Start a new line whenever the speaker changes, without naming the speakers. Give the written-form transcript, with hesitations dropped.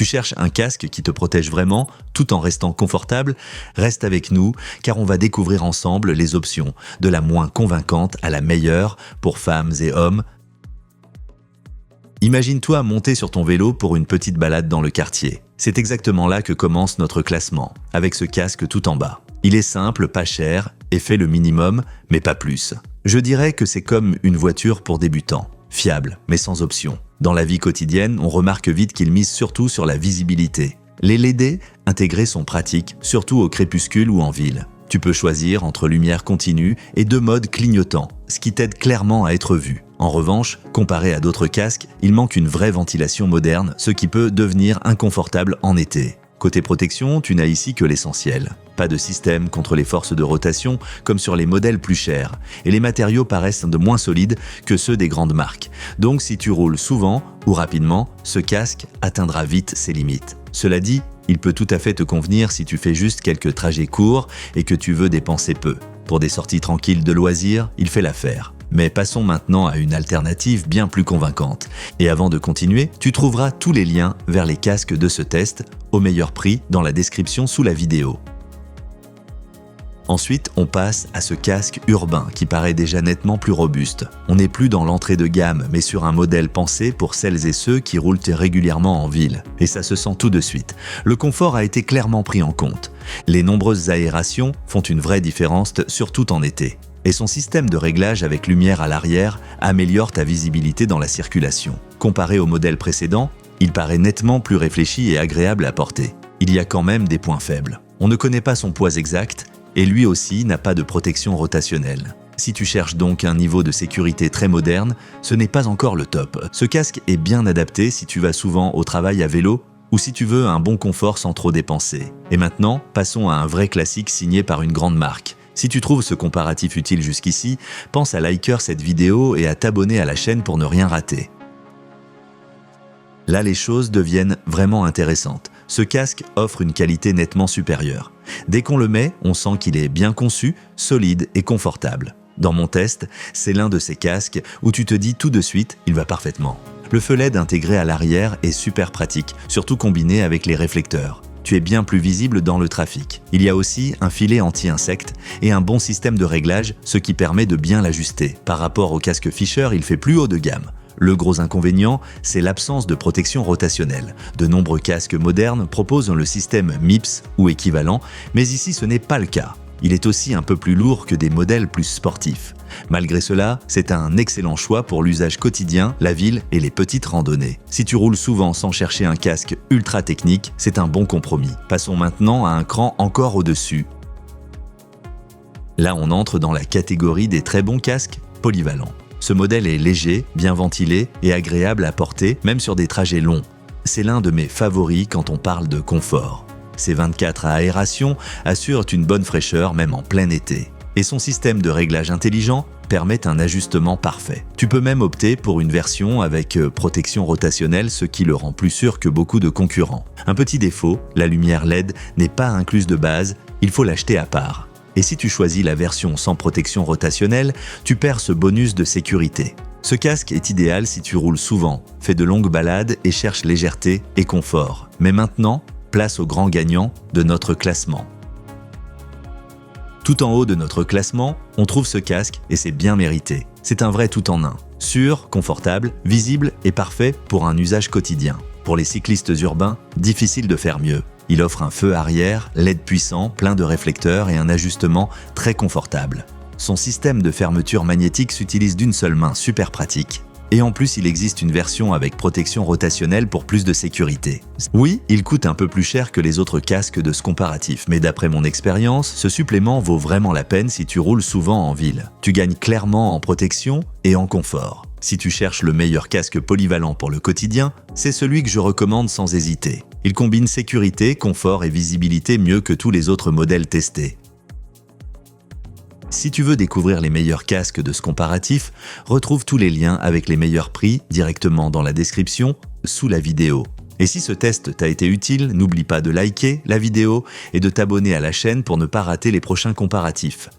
Tu cherches un casque qui te protège vraiment, tout en restant confortable? Reste avec nous, car on va découvrir ensemble les options, de la moins convaincante à la meilleure pour femmes et hommes. Imagine-toi monter sur ton vélo pour une petite balade dans le quartier. C'est exactement là que commence notre classement, avec ce casque tout en bas. Il est simple, pas cher, et fait le minimum, mais pas plus. Je dirais que c'est comme une voiture pour débutants, fiable, mais sans option. Dans la vie quotidienne, on remarque vite qu'il mise surtout sur la visibilité. Les LED intégrés sont pratiques, surtout au crépuscule ou en ville. Tu peux choisir entre lumière continue et 2 modes clignotants, ce qui t'aide clairement à être vu. En revanche, comparé à d'autres casques, il manque une vraie ventilation moderne, ce qui peut devenir inconfortable en été. Côté protection, tu n'as ici que l'essentiel. Pas de système contre les forces de rotation comme sur les modèles plus chers, et les matériaux paraissent de moins solides que ceux des grandes marques. Donc si tu roules souvent ou rapidement, ce casque atteindra vite ses limites. Cela dit, il peut tout à fait te convenir si tu fais juste quelques trajets courts et que tu veux dépenser peu. Pour des sorties tranquilles de loisirs, il fait l'affaire. Mais passons maintenant à une alternative bien plus convaincante. Et avant de continuer, tu trouveras tous les liens vers les casques de ce test au meilleur prix dans la description sous la vidéo. Ensuite, on passe à ce casque urbain qui paraît déjà nettement plus robuste. On n'est plus dans l'entrée de gamme, mais sur un modèle pensé pour celles et ceux qui roulent régulièrement en ville. Et ça se sent tout de suite. Le confort a été clairement pris en compte. Les nombreuses aérations font une vraie différence, surtout en été. Et son système de réglage avec lumière à l'arrière améliore ta visibilité dans la circulation. Comparé au modèle précédent, il paraît nettement plus réfléchi et agréable à porter. Il y a quand même des points faibles. On ne connaît pas son poids exact, et lui aussi n'a pas de protection rotationnelle. Si tu cherches donc un niveau de sécurité très moderne, ce n'est pas encore le top. Ce casque est bien adapté si tu vas souvent au travail à vélo ou si tu veux un bon confort sans trop dépenser. Et maintenant, passons à un vrai classique signé par une grande marque. Si tu trouves ce comparatif utile jusqu'ici, pense à liker cette vidéo et à t'abonner à la chaîne pour ne rien rater. Là, les choses deviennent vraiment intéressantes. Ce casque offre une qualité nettement supérieure. Dès qu'on le met, on sent qu'il est bien conçu, solide et confortable. Dans mon test, c'est l'un de ces casques où tu te dis tout de suite, il va parfaitement. Le feu LED intégré à l'arrière est super pratique, surtout combiné avec les réflecteurs. Tu es bien plus visible dans le trafic. Il y a aussi un filet anti-insectes et un bon système de réglage, ce qui permet de bien l'ajuster. Par rapport au casque Fisher, il fait plus haut de gamme. Le gros inconvénient, c'est l'absence de protection rotationnelle. De nombreux casques modernes proposent le système MIPS ou équivalent, mais ici ce n'est pas le cas. Il est aussi un peu plus lourd que des modèles plus sportifs. Malgré cela, c'est un excellent choix pour l'usage quotidien, la ville et les petites randonnées. Si tu roules souvent sans chercher un casque ultra technique, c'est un bon compromis. Passons maintenant à un cran encore au-dessus. Là, on entre dans la catégorie des très bons casques polyvalents. Ce modèle est léger, bien ventilé et agréable à porter, même sur des trajets longs. C'est l'un de mes favoris quand on parle de confort. Ses 24 à aération assurent une bonne fraîcheur même en plein été. Et son système de réglage intelligent permet un ajustement parfait. Tu peux même opter pour une version avec protection rotationnelle, ce qui le rend plus sûr que beaucoup de concurrents. Un petit défaut, la lumière LED n'est pas incluse de base, il faut l'acheter à part. Et si tu choisis la version sans protection rotationnelle, tu perds ce bonus de sécurité. Ce casque est idéal si tu roules souvent, fais de longues balades et cherches légèreté et confort. Mais maintenant, place au grand gagnant de notre classement. Tout en haut de notre classement, on trouve ce casque et c'est bien mérité. C'est un vrai tout en un. Sûr, confortable, visible et parfait pour un usage quotidien. Pour les cyclistes urbains, difficile de faire mieux. Il offre un feu arrière, LED puissant, plein de réflecteurs et un ajustement très confortable. Son système de fermeture magnétique s'utilise d'une seule main, super pratique. Et en plus, il existe une version avec protection rotationnelle pour plus de sécurité. Oui, il coûte un peu plus cher que les autres casques de ce comparatif, mais d'après mon expérience, ce supplément vaut vraiment la peine si tu roules souvent en ville. Tu gagnes clairement en protection et en confort. Si tu cherches le meilleur casque polyvalent pour le quotidien, c'est celui que je recommande sans hésiter. Il combine sécurité, confort et visibilité mieux que tous les autres modèles testés. Si tu veux découvrir les meilleurs casques de ce comparatif, retrouve tous les liens avec les meilleurs prix directement dans la description sous la vidéo. Et si ce test t'a été utile, n'oublie pas de liker la vidéo et de t'abonner à la chaîne pour ne pas rater les prochains comparatifs.